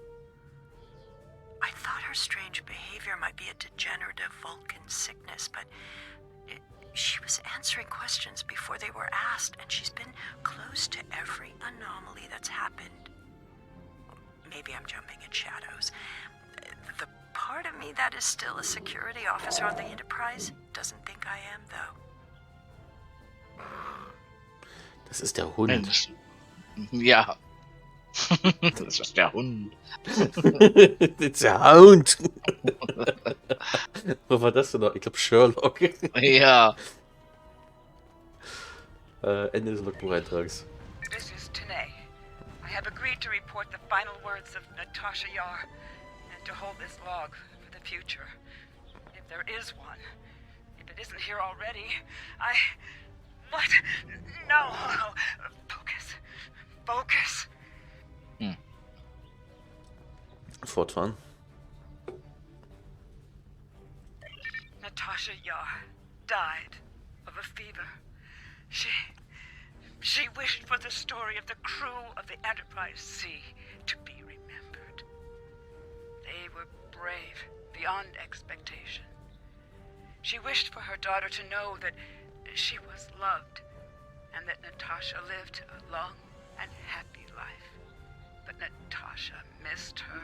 I thought her strange behavior might be a degenerative Vulcan sickness, but she was answering questions before they were asked, and she's been close to every anomaly that's happened. Maybe I'm jumping at shadows. The part of me that is still a security officer on the Enterprise doesn't think I am, though. Das ist der Hund. Mensch. Ja. Das ist der Hund. Das ist der Hund. Was war das denn noch? Ich glaube Sherlock. Ja. Ende des Logbucheintrags. This is Tanae. I have agreed to report the final words of Natasha Yar and to hold this log for the future. If there is one, if it isn't here already, What? No! Focus. Focus. Fortfahren. Natasha Yar died of a fever. She wished for the story of the crew of the Enterprise C to be remembered. They were brave beyond expectation. She wished for her daughter to know that she was loved and that Natasha lived a long, and happy life. But Natasha missed her,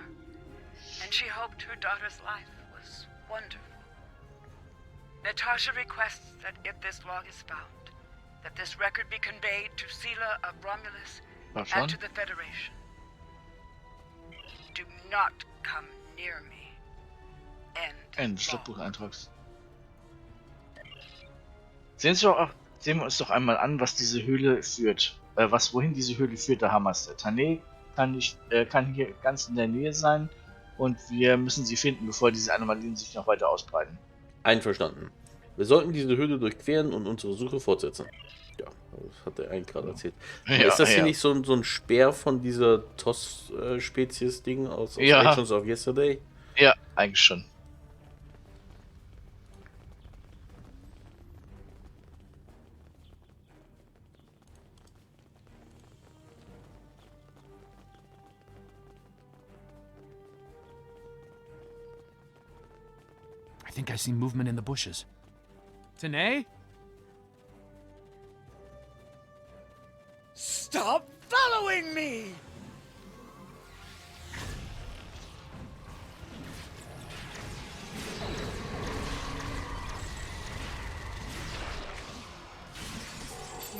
and she hoped her daughter's life was wonderful. Natasha requests that if this log is found, that this record be conveyed to Sela of Romulus and to the Federation. Do not come near me. End des Logbucheintrags. Sehen wir uns doch einmal an, was diese Höhle führt. Wohin diese Höhle führt, der Hammerste. Tane kann hier ganz in der Nähe sein und wir müssen sie finden, bevor diese Anomalien sich noch weiter ausbreiten. Einverstanden. Wir sollten diese Höhle durchqueren und unsere Suche fortsetzen. Ja, das hat er eigentlich gerade erzählt. Ja, ist das hier nicht so ein Speer von dieser TOS-Spezies-Ding aus Erscheinungsjahr of Yesterday? Ja, eigentlich schon. I think I see movement in the bushes. Tanae? Stop following me!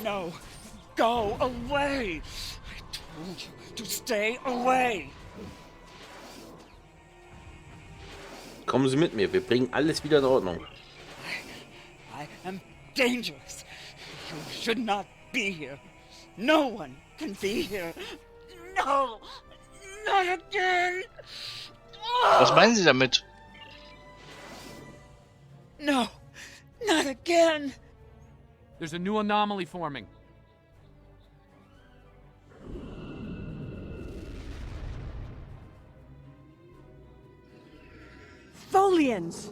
No, go away! I told you to stay away! Kommen Sie mit mir, wir bringen alles wieder in Ordnung. I am dangerous. You should not be here. No one can be here. No, not again. Was meinen Sie damit? No, not again. There's a new anomaly forming. Folians!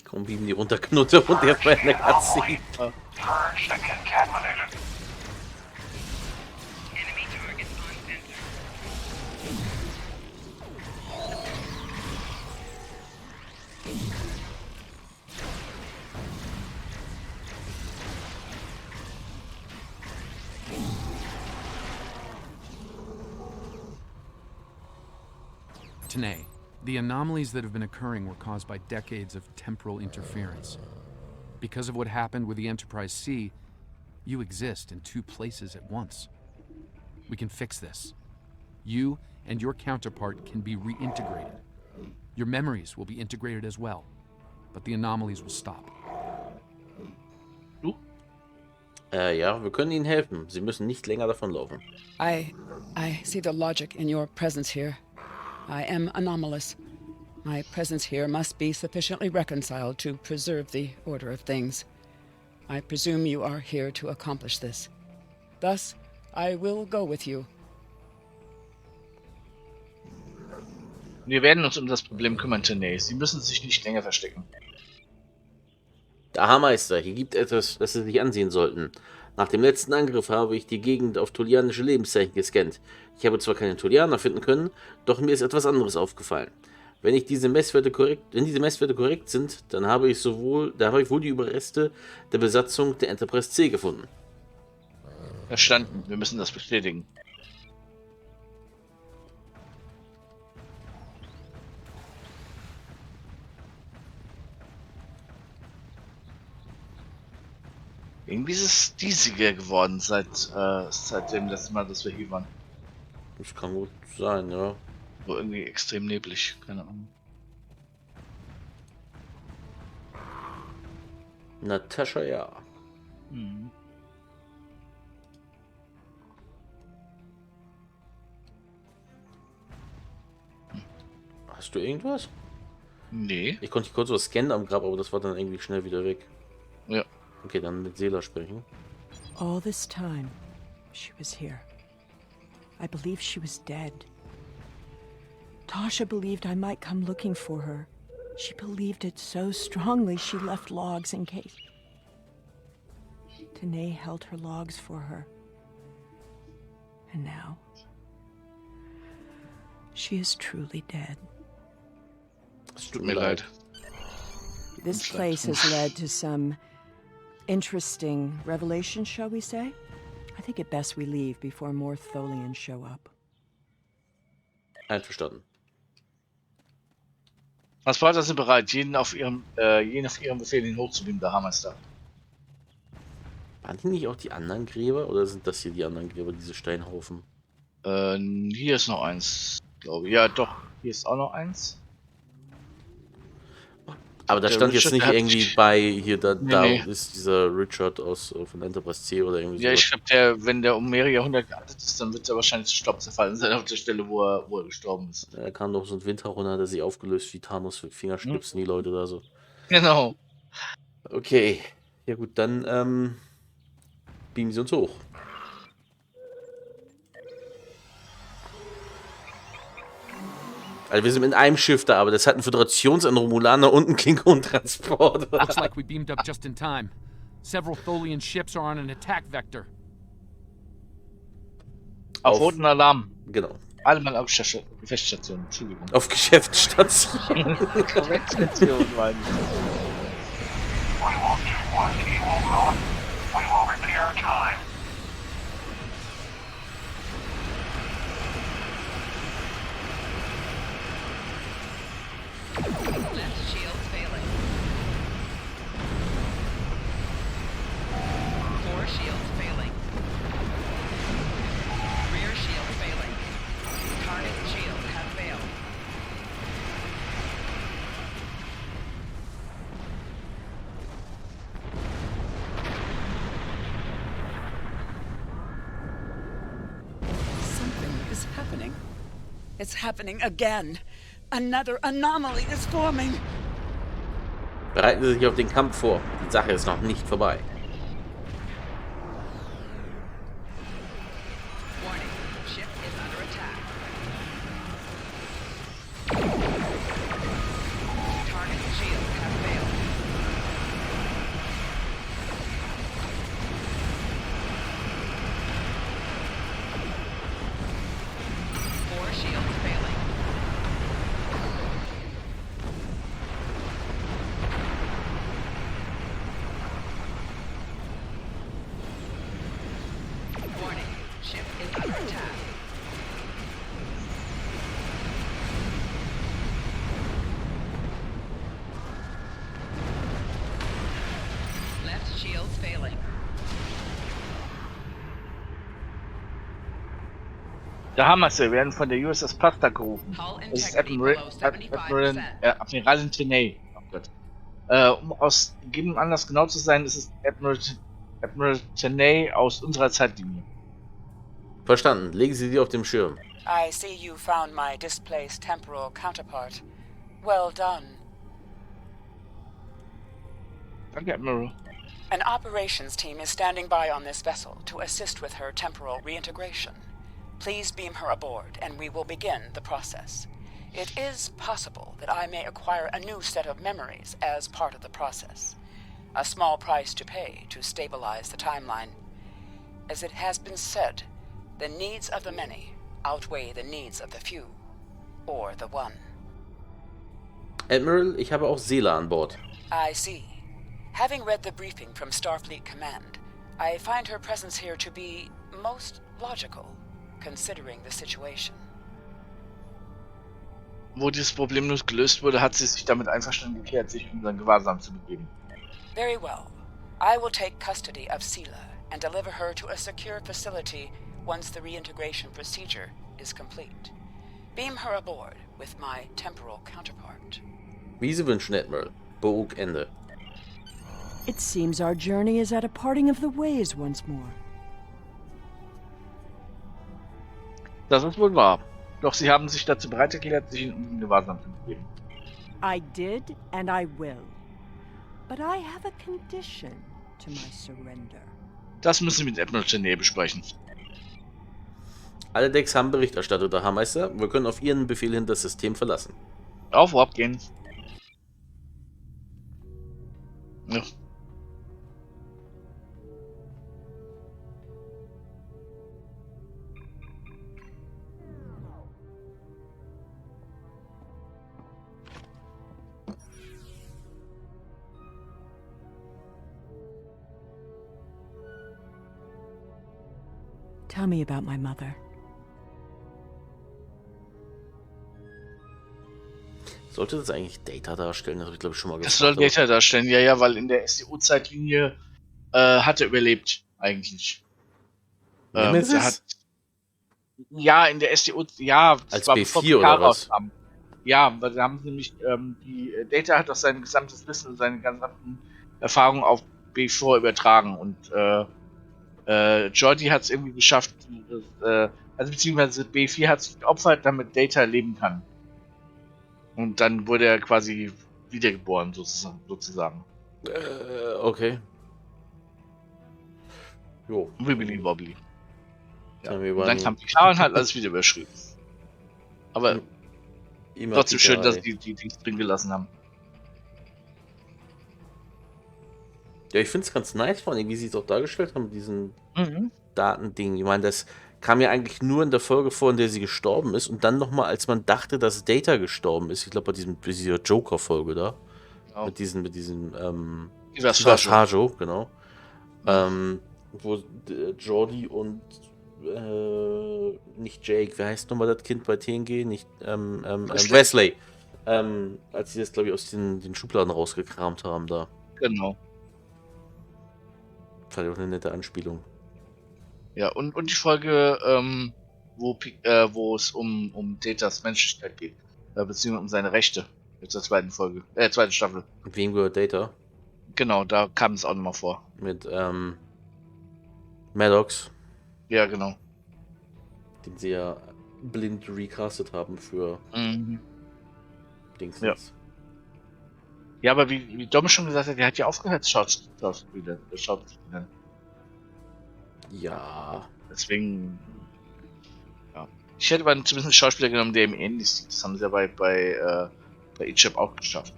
Komm, wie die runterknutte und jetzt bei einer Cutscene. Purge the contaminated. Enemy targets on center. Tanae, the anomalies that have been occurring were caused by decades of temporal interference. Because of what happened with the Enterprise C, you exist in two places at once. We can fix this. You and your counterpart can be reintegrated. Your memories will be integrated as well, but the anomalies will stop. Ja, wir können Ihnen helfen. Sie müssen nicht länger davonlaufen. I see the logic in your presence here. I am anomalous. My presence here must be sufficiently reconciled to preserve the order of things. I presume you are here to accomplish this. Thus, I will go with you. Wir werden uns um das Problem kümmern, Tanae. Sie müssen sich nicht länger verstecken. Der Haarmeister, hier gibt etwas, das Sie sich ansehen sollten. Nach dem letzten Angriff habe ich die Gegend auf tulianische Lebenszeichen gescannt. Ich habe zwar keine Tulianer finden können, doch mir ist etwas anderes aufgefallen. Wenn diese Messwerte korrekt sind, dann habe ich wohl die Überreste der Besatzung der Enterprise C gefunden. Verstanden, wir müssen das bestätigen. Irgendwie ist es diesiger geworden seit dem letzten Mal, dass wir hier waren. Das kann gut sein, ja. War irgendwie extrem neblig, keine Ahnung. Natascha, ja. Hm. Hast du irgendwas? Nee. Ich konnte kurz was scannen am Grab, aber das war dann irgendwie schnell wieder weg. Ja. Okay, dann mit Sela sprechen. All this time, she was here. I believed she was dead. Tasha believed I might come looking for her. She believed it so strongly she left logs in case. Tanae held her logs for her. And now, she is truly dead. Es tut mir leid. This place has led to some Interesting revelation, shall we say? I think it best we leave before more Tholians show up. Einverstanden. Transporter sind bereit, jeden auf ihrem Befehl hin hochzunehmen, der Hammerster. Waren die nicht auch die anderen Gräber? Oder sind das hier die anderen Gräber, diese Steinhaufen? Hier ist noch eins, glaube ich. Ja, doch, hier ist auch noch eins. Aber da Der stand jetzt Richard, nicht der hat irgendwie sich- bei, hier, da Nee. ist dieser Richard von Enterprise C oder irgendwie Ja, sowas. ich glaube, wenn der um mehrere Jahrhunderte gealtert ist, dann wird er wahrscheinlich zu Staub zerfallen sein auf der Stelle, wo er gestorben ist. Da kam doch so ein Windhauch und dann hat er sich aufgelöst wie Thanos für Fingerschnipsen, die Leute da so. Genau. Okay. Ja gut, dann beamen sie uns hoch. Also wir sind in einem Schiff da, aber das hat einen Föderations-Romulaner und einen Klingon-Transport. Looks like we beamed up just in time. Several Tholian ships are on an attack vector. Auf roten Alarm. Genau. Alle mal auf Gefechtsstation. Entschuldigung. Auf Geschäftsstation. Gefechtsstation, meine ich. We won't do what he will not. We will repair time. Left shield failing. 4 shields failing. Rear shield failing. Target shield has failed. Something is happening. It's happening again. Another anomaly is forming. Bereiten Sie sich auf den Kampf vor. Die Sache ist noch nicht vorbei. Warning. Ship is under attack. Target shield has failed. Four shields failing. Warning. Ship is under attack. Left shields failing. Der Hammerste werden von der USS Pasta gerufen. Hull Das ist integrity below 75%. Admiralin Tenay. Oh Gott. Um aus gegebenem Anlass genau zu sein, ist es Admiral Tenay aus unserer Zeitlinie. Verstanden. Legen Sie sie auf dem Schirm. I see you found my displaced temporal counterpart. Well done. Danke, Admiral. An operations team is standing by on this vessel to assist with her temporal reintegration. Please beam her aboard, and we will begin the process. It is possible that I may acquire a new set of memories as part of the process. A small price to pay to stabilize the timeline. As it has been said, the needs of the many outweigh the needs of the few. Or the one. Admiral, ich habe auch Seele an Bord. I see. Having read the briefing from Starfleet Command, I find her presence here to be most logical, considering the situation. Wo dieses Problem nicht gelöst wurde, hat sie sich damit einverstanden gekehrt, sich in unseren Gewahrsam zu begeben. Very well. I will take custody of Sela and deliver her to a secure facility once the reintegration procedure is complete. Beam her aboard with my temporal counterpart. Wie Sie wünschen, Admiral. Bog Ende. It seems our journey is at a parting of the ways once more. Das ist wohl wahr. Doch sie haben sich dazu bereit erklärt, sich in unseren Gewahrsam zu begeben. I did, and I will. But I have a condition to my surrender. Das müssen Sie mit Admiral Tenay besprechen. Alle Decks haben Berichterstatter, der Haarmeister. Wir können auf Ihren Befehl hin das System verlassen. Auf Warp gehen. Ja. Tell me about my mother. Sollte das eigentlich Data darstellen? Das habe ich, glaube ich, schon mal Das gefragt. soll Data darstellen, ja, weil in der SDU-Zeitlinie hat er überlebt, eigentlich. Nemesis? Ja, in der SDU, ja, das Als war B4 bevor oder PK was? rauskam. Ja, weil da haben sie nämlich, die Data hat auch sein gesamtes Wissen und seine gesamten Erfahrungen auf B4 übertragen und Jordi hat es irgendwie geschafft, also beziehungsweise B4 hat sich geopfert, damit Data leben kann. Und dann wurde er quasi wiedergeboren, sozusagen. Okay. Jo. Wibbly wobbly. Ja. Dann wir Und dann waren- kam PK und hat alles wieder überschrieben. Aber Immer trotzdem schön, dass Pickerei. die Dings drin gelassen haben. Ja, ich finde es ganz nice, vor allem, wie sie es auch dargestellt haben, mit diesem Datending. Ich meine, das kam ja eigentlich nur in der Folge vor, in der sie gestorben ist. Und dann nochmal, als man dachte, dass Data gestorben ist. Ich glaube, bei dieser Joker-Folge da. Genau. Mit diesem Ivasajo, genau. Wo Jordi und nicht Jake, wer heißt nochmal das Kind bei TNG? Nicht Wesley. Als sie das, glaube ich, aus den Schubladen rausgekramt haben da. Genau. Fand ich auch eine nette Anspielung. Ja, und die Folge, wo es um Datas Menschlichkeit geht. Beziehungsweise um seine Rechte. Jetzt der zweiten Staffel. Wem gehört Data? Genau, da kam es auch nochmal vor. Mit Maddox, Ja, genau. den sie ja blind recastet haben für Dingsens. Ja. Ja, aber wie Dom schon gesagt hat, der hat ja aufgehört, Schauspieler. Ja. Deswegen. Ja. Ich hätte aber zumindest einen Schauspieler genommen, der ihm ähnlich sieht. Das haben sie ja bei Ichab auch geschafft.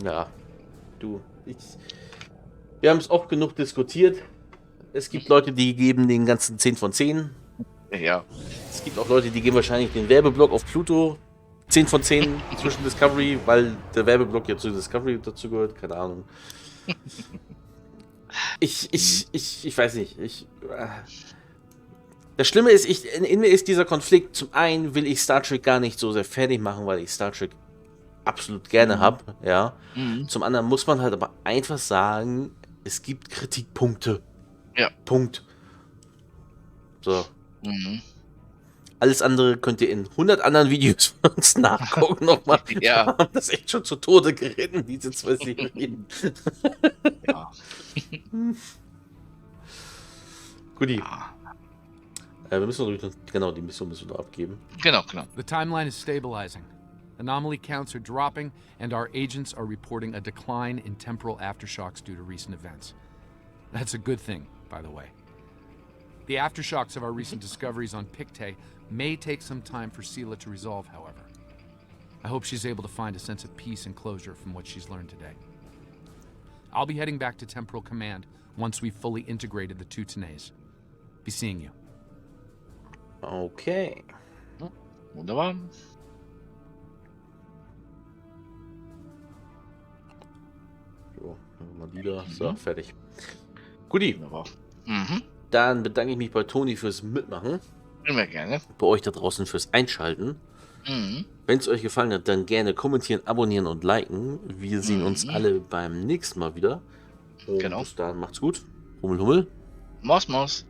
Ja. Wir haben es oft genug diskutiert. Es gibt Leute, die geben den ganzen 10 von 10. Ja. Es gibt auch Leute, die geben wahrscheinlich den Werbeblock auf Pluto 10 von 10 zwischen Discovery, weil der Werbeblock ja zu Discovery dazu gehört. Keine Ahnung. Ich weiß nicht. Das Schlimme ist, in mir ist dieser Konflikt. Zum einen will ich Star Trek gar nicht so sehr fertig machen, weil ich Star Trek absolut gerne habe. Ja. Zum anderen muss man halt aber einfach sagen, es gibt Kritikpunkte. Ja. Punkt. So. Alles andere könnt ihr in 100 anderen Videos von uns nachgucken nochmal. Ja. Wir haben das echt schon zu Tode geritten, diese 2 Serien. Ja. Guti. Wir müssen noch, genau, die Mission müssen wir noch abgeben. Genau. The timeline is stabilizing. Anomaly counts are dropping, and our agents are reporting a decline in temporal aftershocks due to recent events. That's a good thing, by the way. The aftershocks of our recent discoveries on Pictet may take some time for Sela to resolve, however. I hope she's able to find a sense of peace and closure from what she's learned today. I'll be heading back to Temporal Command once we've fully integrated the two Tenays. Be seeing you. Okay. Wunderbar. So, mal die da. So, fertig. Guti. Wunderbar. Dann bedanke ich mich bei Toni fürs Mitmachen. Immer gerne. Bei euch da draußen fürs Einschalten. Wenn es euch gefallen hat, dann gerne kommentieren, abonnieren und liken. Wir sehen uns alle beim nächsten Mal wieder. Und Genau. bis dahin macht's gut. Hummel, Hummel. Maus.